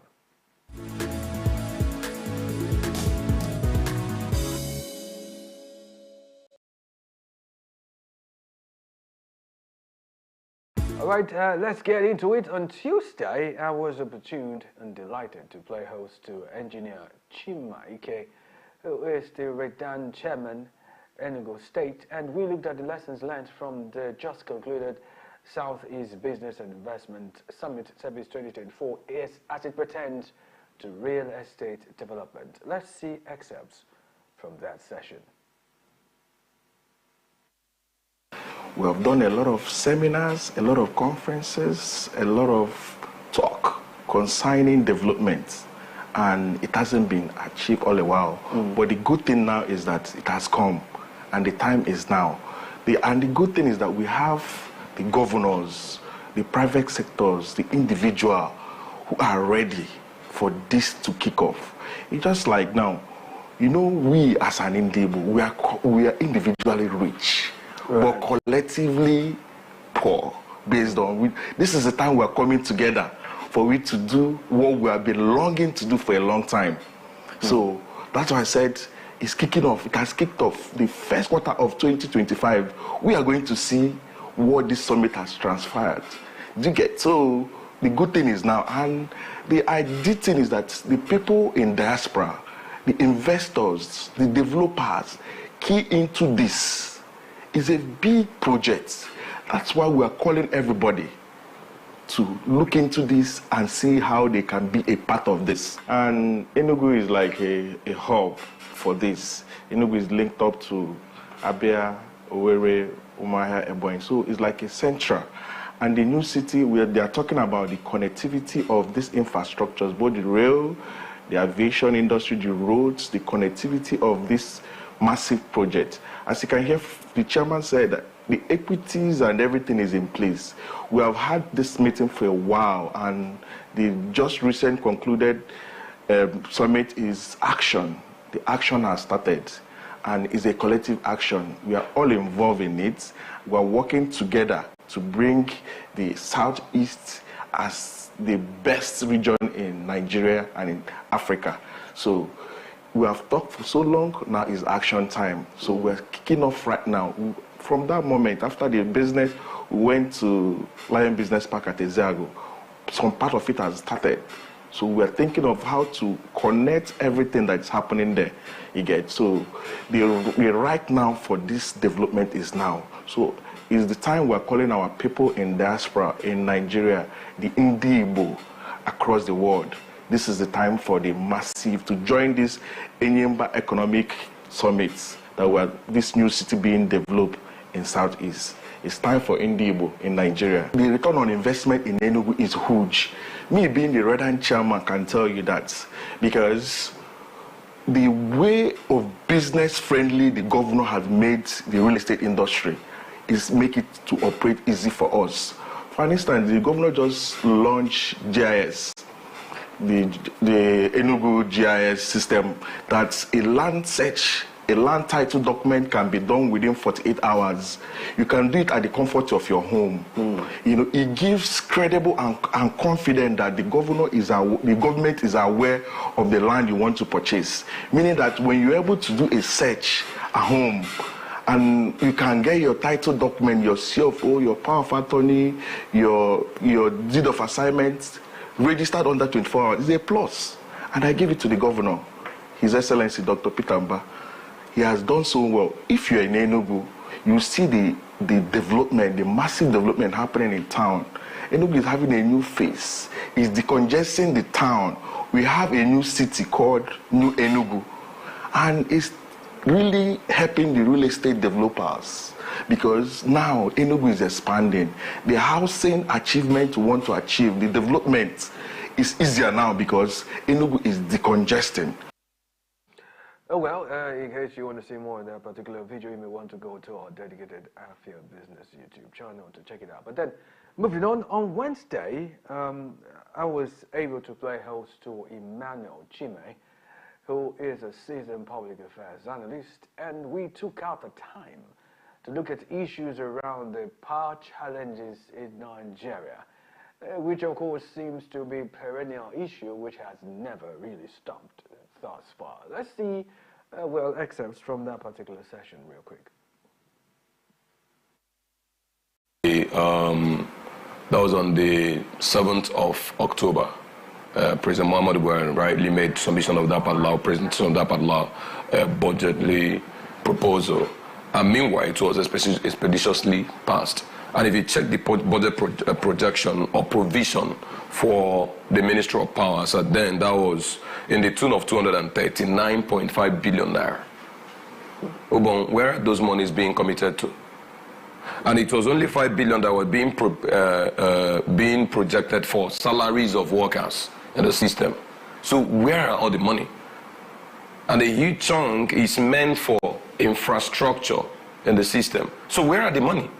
B: All right, let's get into it. On Tuesday, I was opportuned and delighted to play host to engineer Chimaike, who is the Redan chairman, Enugu State, and we looked at the lessons learned from the just concluded Southeast Business and Investment Summit Service 2024 as it pertains to real estate development. Let's see excerpts from that session.
F: We have done a lot of seminars, a lot of conferences, a lot of talk concerning development, and it hasn't been achieved all the while. But the good thing now is that it has come, and the time is now. And the good thing is that we have the governors, the private sectors, the individual who are ready for this to kick off. It's just like now, we as an individual, we are individually rich. Right. But collectively poor, based on this is the time we're coming together for we to do what we have been longing to do for a long time. So that's why I said it's kicking off. It has kicked off the first quarter of 2025. We are going to see what this summit has transpired. Do you get? So the good thing is now, and the ideal thing is that the people in diaspora, the investors, the developers key into this. It's a big project. That's why we are calling everybody to look into this and see how they can be a part of this. And Enugu is like a hub for this. Enugu is linked up to Abia, Owerri, Umuahia, Ebonyi. So it's like a central. And the new city, where they are talking about the connectivity of these infrastructures, both the rail, the aviation industry, the roads, the connectivity of this massive project. As you can hear, the chairman said that the equities and everything is in place. We have had this meeting for a while, and the just recent concluded summit is action. The action has started, and is a collective action. We are all involved in it. We are working together to bring the Southeast as the best region in Nigeria and in Africa. So we have talked for so long, now is action time. So we're kicking off right now. From that moment, after the business, we went to Lion Business Park at Ezeago. Some part of it has started. So we're thinking of how to connect everything that's happening there. You get? So the right now for this development is now. So it's the time we're calling our people in diaspora, in Nigeria, the Ndi Igbo across the world. this is the time for the massive to join this Enyimba Economic Summit this new city being developed in Southeast. It's time for Indibo in Nigeria. The return on investment in Enugu is huge. Me being the Red chairman can tell you that, because the way of business friendly the governor has made the real estate industry is make it to operate easy for us. For instance, the governor just launched GIS, the Enugu GIS system. That's a land search. A land title document can be done within 48 hours. You can do it at the comfort of your home. You know, it gives credible and confident that the government is aware of the land you want to purchase. Meaning that when you're able to do a search at home, and you can get your title document, your CFO, your power of attorney, your deed of assignment registered under 24 hours, is a plus. And I give it to the governor, His Excellency Dr. Peter Mba. He has done so well. If you're in Enugu, you see the development, the massive development happening in town. Enugu is having a new face. It's decongesting the town. We have a new city called New Enugu. And it's really helping the real estate developers, because now Enugu is expanding. The housing achievement we want to achieve, the development is easier now because Enugu is decongesting.
B: Oh well, in case you want to see more on that particular video, you may want to go to our dedicated Afia Business YouTube channel to check it out. But then, moving on Wednesday, I was able to play host to Emmanuel Chime, who is a seasoned public affairs analyst, and we took out the time to look at issues around the power challenges in Nigeria, which of course seems to be a perennial issue which has never really stopped thus far. Let's see, excerpts from that particular session real quick.
G: That was on the 7th of October. President Muhammadu Buhari rightly made submission of that part law, presentation of that part law, budgetary proposal. And meanwhile, it was expeditiously passed. And if you check the budget projection or provision for the Ministry of Power, so then that was in the tune of 239.5 billion naira. Ubon, where are those monies being committed to? And it was only 5 billion that were being projected for salaries of workers in the system. So where are all the money? And a huge chunk is meant for infrastructure in the system. So where are the money?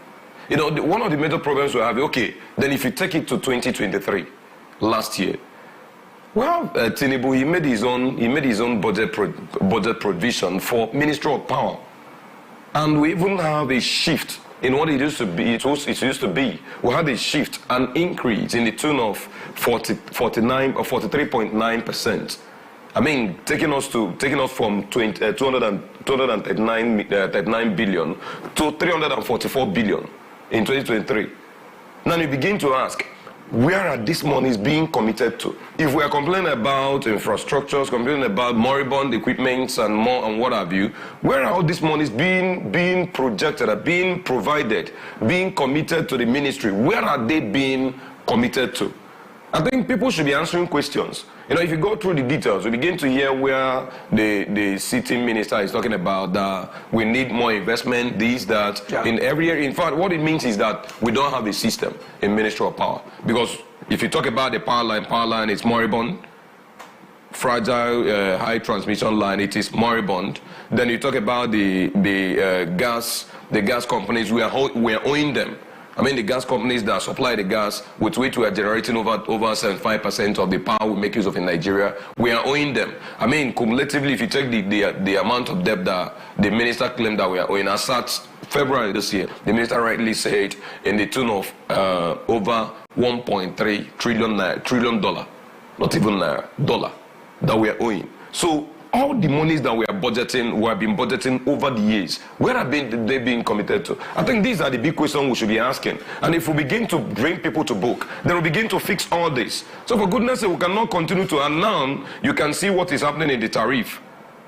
G: You know, one of the major problems we have, okay, then if you take it to 2023, last year, well, Tinubu, he made his own budget provision for Ministry of Power. And we even have a shift in what it used to be. It used to be. We had a shift, an increase in the tune of 49 or 43.9%. I mean, taking us from 239 billion to 344 billion in 2023. Now you begin to ask, where are these monies being committed to? If we are complaining about infrastructures, complaining about moribund equipments and more and what have you, where are all these monies being projected, being provided, being committed to the ministry? Where are they being committed to? I think people should be answering questions. You know, if you go through the details, we begin to hear where the sitting minister is talking about that we need more investment, this, that, in every area. In fact, what it means is that we don't have a system in Ministry of Power. Because if you talk about the power line is moribund, fragile, high transmission line, it is moribund. Then you talk about the gas companies, we are owing them. I mean, the gas companies that supply the gas with which we are generating over 75% of the power we make use of in Nigeria, we are owing them. I mean, cumulatively, if you take the amount of debt that the minister claimed that we are owing, as at February this year, the minister rightly said in the tune of over $1.3 trillion, not even naira, dollar, that we are owing. So all the monies that we have been budgeting over the years, where are they being committed to? I think these are the big questions we should be asking. And if we begin to bring people to book, then we begin to fix all this. So for goodness sake, we cannot continue to, and now you can see what is happening in the tariff.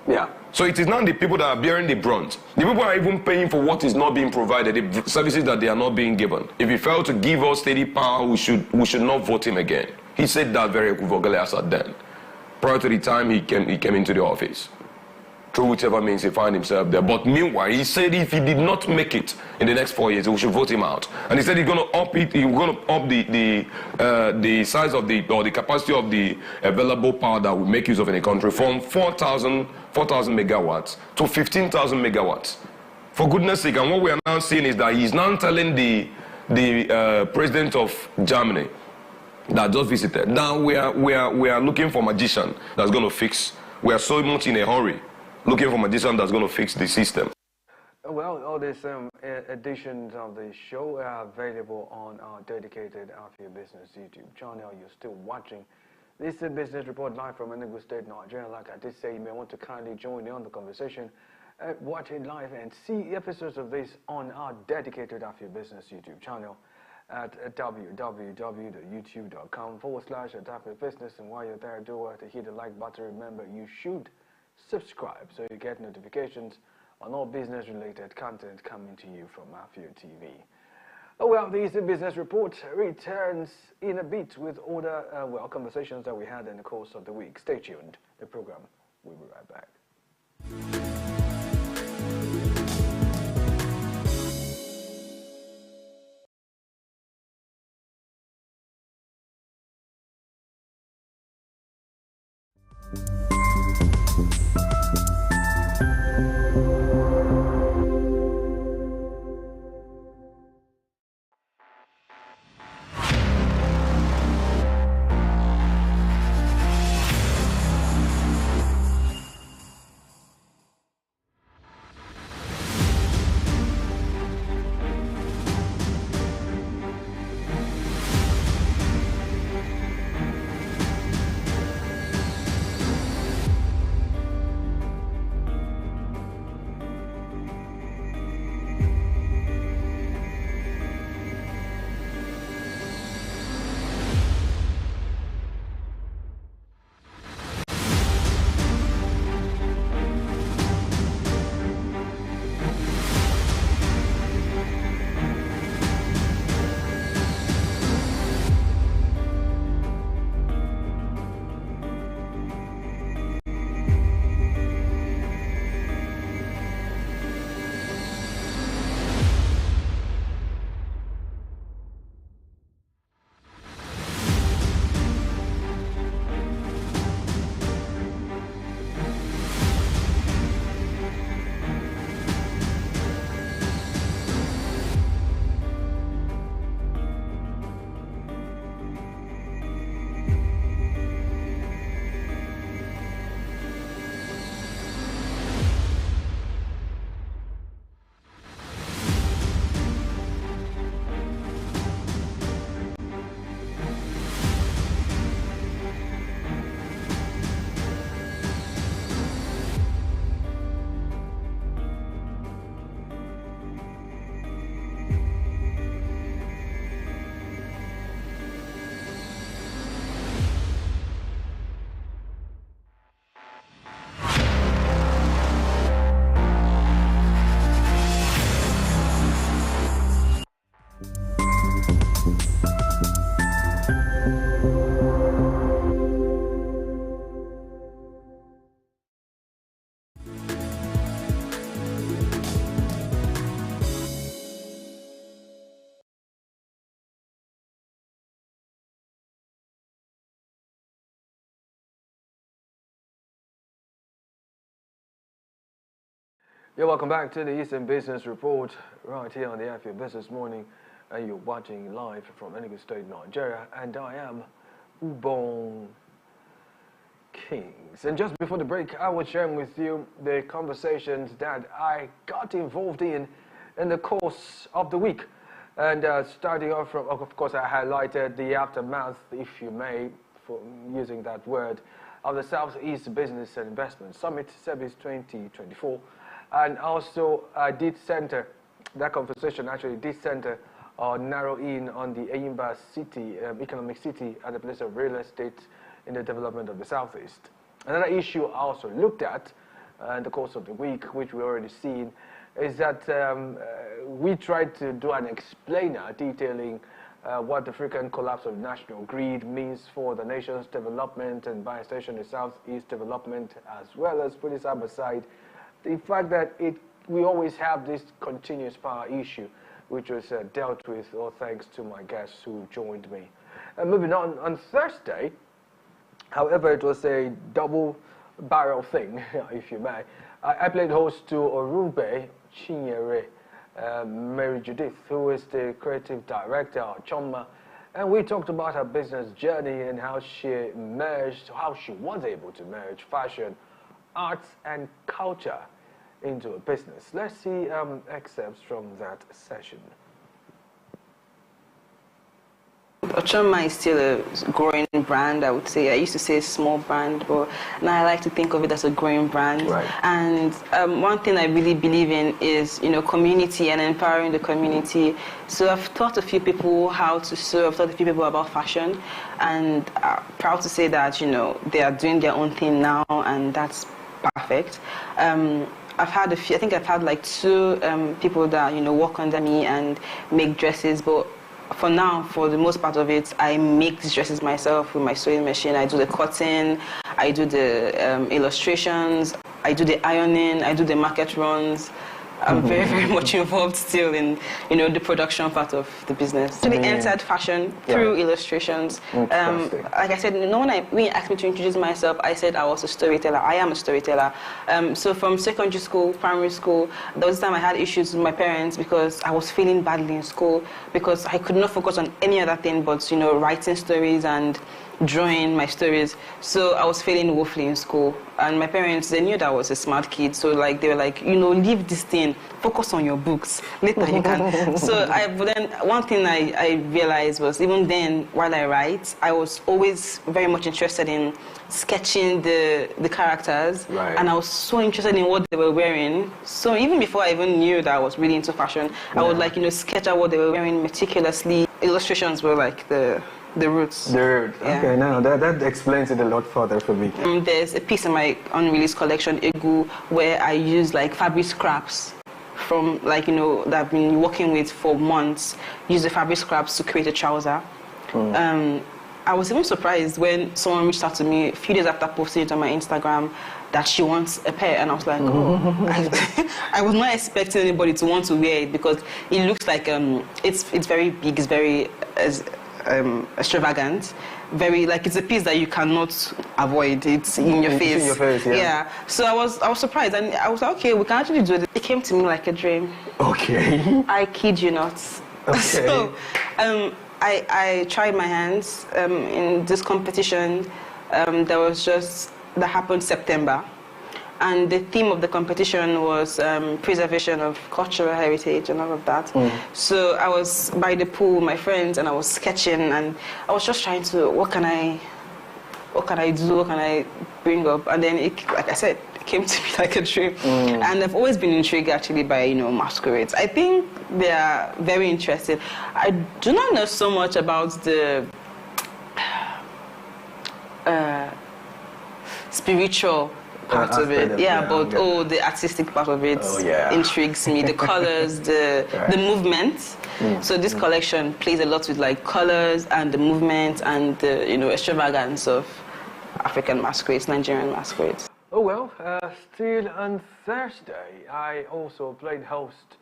B: Yeah.
G: So it is not the people that are bearing the brunt. The people are even paying for what is not being provided, the services that they are not being given. If he failed to give us steady power, we should not vote him again. He said that very equivocally as at then. prior to the time he came into the office, through whichever means he found himself there. But meanwhile, he said if he did not make it in the next 4 years, we should vote him out. And he said he's going to up it. He's going to up the size of the capacity of the available power that we make use of in the country from 4,000 megawatts to 15,000 megawatts. For goodness sake! And what we are now seeing is that he's now telling the president of Germany that just visited. Now we are looking for a magician that's going to fix. We are so much in a hurry, looking for a magician that's going to fix the system.
B: Well, all these editions of the show are available on our dedicated Afia Business YouTube channel. You're still watching this business report live from Enugu State, Nigeria. Like I did say, you may want to kindly join in on the conversation, watch it live and see episodes of this on our dedicated Afia Business YouTube channel at www.youtube.com/Afia Business. And while you're there, do to hit the like button. Remember, you should subscribe so you get notifications on all business-related content coming to you from Afia TV. Oh, well, the Eastern Business Report returns in a bit with other conversations that we had in the course of the week. Stay tuned. The program will be right back. Yeah, welcome back to the Eastern Business Report right here on the Afia Business Morning, and you're watching live from Enugu State, Nigeria, and I am Ubong Kings. And just before the break, I was sharing with you the conversations that I got involved in the course of the week. And starting off from, of course, I highlighted the aftermath, if you may, for using that word, of the Southeast Business and Investment Summit, Service 2024. And also, I did center, that conversation actually did center or narrow in on the Eyimba city, economic city, and the place of real estate in the development of the Southeast. Another issue I also looked at in the course of the week, which we already seen, is that we tried to do an explainer detailing what the frequent collapse of national grid means for the nation's development, and by extension the Southeast development, as well as putting side by side the fact that we always have this continuous power issue, which was dealt with, all thanks to my guests who joined me. Moving on Thursday, however, it was a double-barrel thing, if you may. I played host to Orube Chinyere, Mary Judith, who is the creative director of Choma, and we talked about her business journey and how she was able to merge fashion, arts, and culture into a business. Let's see excerpts from that session.
H: Choma is still a growing brand, I would say. I used to say small brand, but now I like to think of it as a growing brand.
B: Right.
H: And one thing I really believe in is, community and empowering the community. So I've taught a few people how to sew. I've taught a few people about fashion, and I'm proud to say that, they are doing their own thing now, and that's perfect. I've had I think I've had like 2 people that, work under me and make dresses, but for now, for the most part of it, I make these dresses myself with my sewing machine. I do the cutting, I do the illustrations, I do the ironing, I do the market runs. I'm very, very much involved still in, the production part of the business. So I entered fashion through illustrations. Like I said, when you asked me to introduce myself, I said I was a storyteller. I am a storyteller. So from secondary school, primary school, there was a time I had issues with my parents because I was feeling badly in school because I could not focus on any other thing but, writing stories and drawing my stories. So I was feeling woefully in school, and my parents, they knew that I was a smart kid, so they were like, leave this thing, focus on your books, later you can. So but then one thing I realized was, even then while I write, I was always very much interested in sketching the characters, and I was so interested in what they were wearing. So even before I even knew that I was really into fashion, I would sketch out what they were wearing meticulously. Illustrations were like the roots. The root. Yeah.
B: Okay, now that explains it a lot further for me.
H: There's a piece in my unreleased collection, Egu, where I use fabric scraps from that I've been working with for months. Use the fabric scraps to create a trouser. I was even surprised when someone reached out to me a few days after posting it on my Instagram that she wants a pair, and I was like, I was not expecting anybody to want to wear it because it looks like it's very big, it's very extravagant, very it's a piece that you cannot avoid. It's in your face.
B: In your face, yeah.
H: So I was surprised, and I was like, okay, we can actually do it. It came to me like a dream.
B: Okay.
H: I kid you not.
B: Okay.
H: So I tried my hands in this competition. That happened September. And the theme of the competition was preservation of cultural heritage and all of that. So I was by the pool with my friends and I was sketching, and I was just trying to, what can I do, what can I bring up? And then like I said, it came to me like a dream. And I've always been intrigued actually by, masquerades. I think they are very interesting. I do not know so much about the spiritual part of it, but the artistic part of it intrigues me. The colors, the movement. So this collection plays a lot with colors and the movement and the extravagance of African masquerades, Nigerian masquerades.
B: Oh well, still on Thursday, I also played host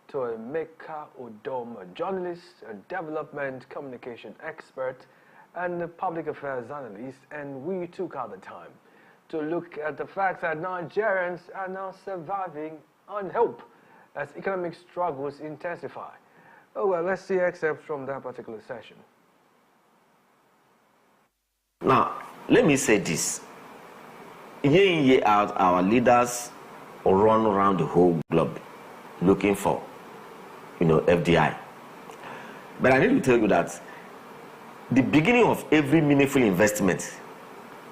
B: to a Meka Udom, a journalist, a development communication expert, and a public affairs analyst, and we took out the time to look at the fact that Nigerians are now surviving on hope as economic struggles intensify. Oh well, let's see excerpts from that particular session.
I: Now, let me say this. Year in, year out, our leaders run around the whole globe looking for, FDI. But I need to tell you that the beginning of every meaningful investment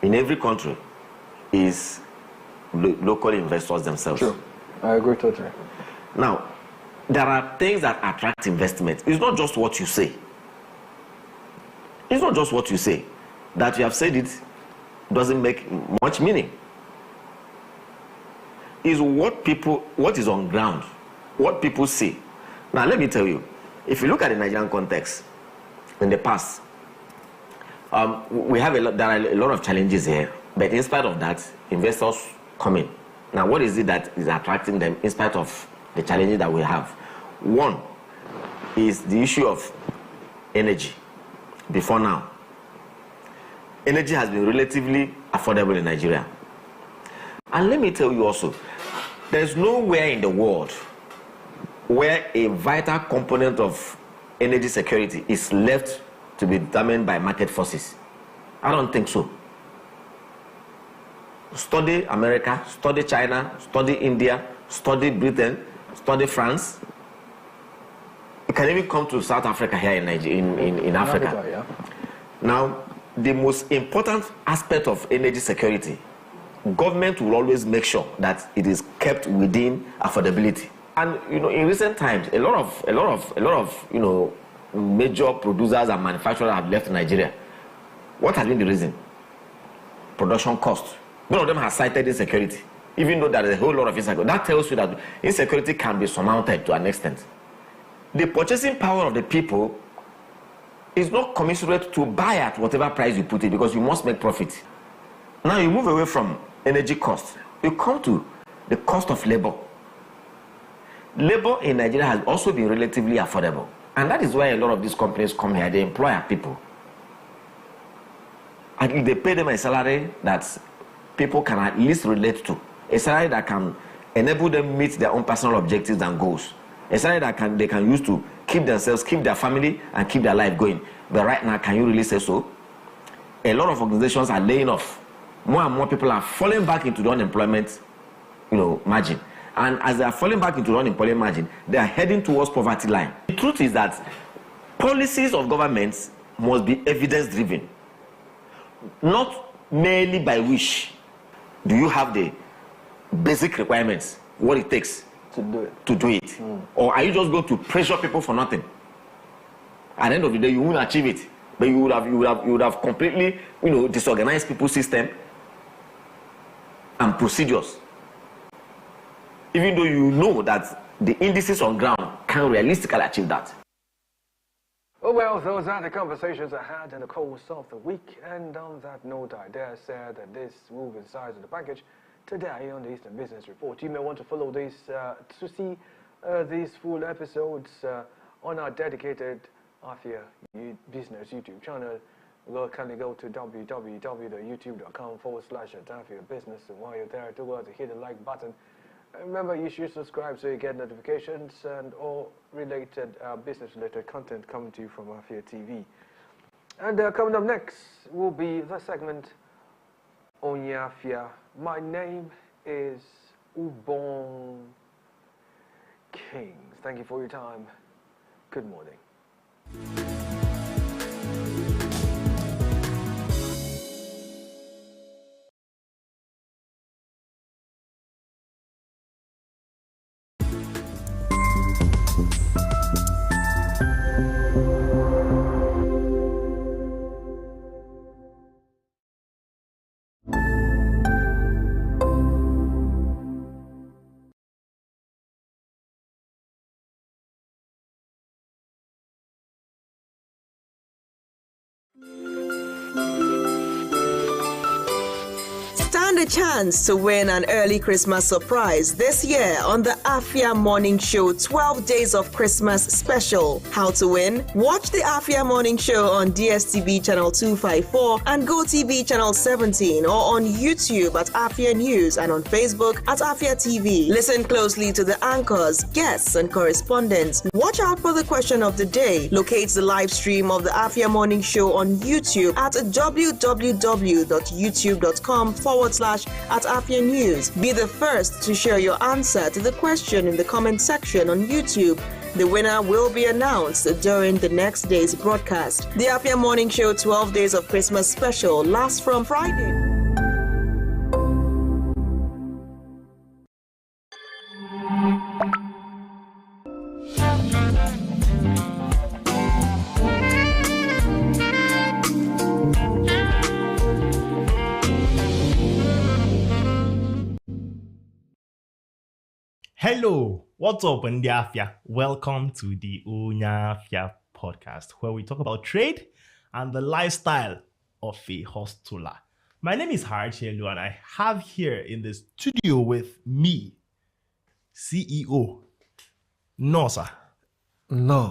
I: in every country is local investors themselves.
B: Sure, I agree totally.
I: Now, there are things that attract investment. It's not just what you say. It's not just what you say. That you have said it doesn't make much meaning. It's what is on ground, what people see. Now, let me tell you, if you look at the Nigerian context, in the past. We have there are a lot of challenges here, but in spite of that, investors come in. Now, what is it that is attracting them in spite of the challenges that we have? One is the issue of energy. Before now, energy has been relatively affordable in Nigeria. And let me tell you also, there's nowhere in the world where a vital component of energy security is left to be determined by market forces. I don't think so. Study America, study China, study India, study Britain, study France. You can even come to South Africa here in Africa. Yeah. Now, the most important aspect of energy security, government will always make sure that it is kept within affordability. And in recent times, a lot of major producers and manufacturers have left Nigeria. What has been the reason? Production cost. None of them has cited insecurity, even though there is a whole lot of insecurity. That tells you that insecurity can be surmounted to an extent. The purchasing power of the people is not commensurate to buy at whatever price you put it, because you must make profit. Now you move away from energy cost. You come to the cost of labor. Labor in Nigeria has also been relatively affordable. And that is why a lot of these companies come here. They employ people. And if they pay them a salary that people can at least relate to, a salary that can enable them meet their own personal objectives and goals, a salary that they can use to keep themselves, keep their family, and keep their life going. But right now, can you really say so? A lot of organizations are laying off. More and more people are falling back into the unemployment, margin. And as they are falling back into the unemployment margin, they are heading towards poverty line. The truth is that policies of governments must be evidence-driven, not merely by wish. Do you have the basic requirements, what it takes to do it? Or are you just going to pressure people for nothing? At the end of the day, you won't achieve it, but you would have completely, disorganized people's system and procedures. Even though you know that the indices on ground can realistically achieve that.
B: Oh, well, those are the conversations I had in the course of the week. And on that note, I dare say that this will be the size of the package today on the Eastern Business Report. You may want to follow this to see these full episodes on our dedicated Afia Business YouTube channel. Kindly go to www.youtube.com/Afia Business. And while you're there, do hit the like button. Remember, you should subscribe so you get notifications and all related business-related content coming to you from Afia TV. And coming up next will be the segment on Afia. My name is Ubong Kings. Thank you for your time. Good morning.
J: Stand a chance to win an early Christmas surprise this year on the Afia Morning Show 12 Days of Christmas Special. How to win? Watch the Afia Morning Show on DSTV channel 254 and GoTV channel 17, or on YouTube at Afia News and on Facebook at Afia TV. Listen closely to the anchors, guests, and correspondents. Watch out for the question of the day. Locate the live stream of the Afia Morning Show on YouTube at www.youtube.com/@Afia News. Be the first to share your answer to the question in the comment section on YouTube. The winner will be announced during the next day's broadcast. The Afia Morning Show 12 Days of Christmas Special lasts from Friday.
K: Hello, what's up, Afia? Welcome to the Afia podcast, where we talk about trade and the lifestyle of a hustler. My name is Harchelu, and I have here in the studio with me, CEO. No, sir.
L: No.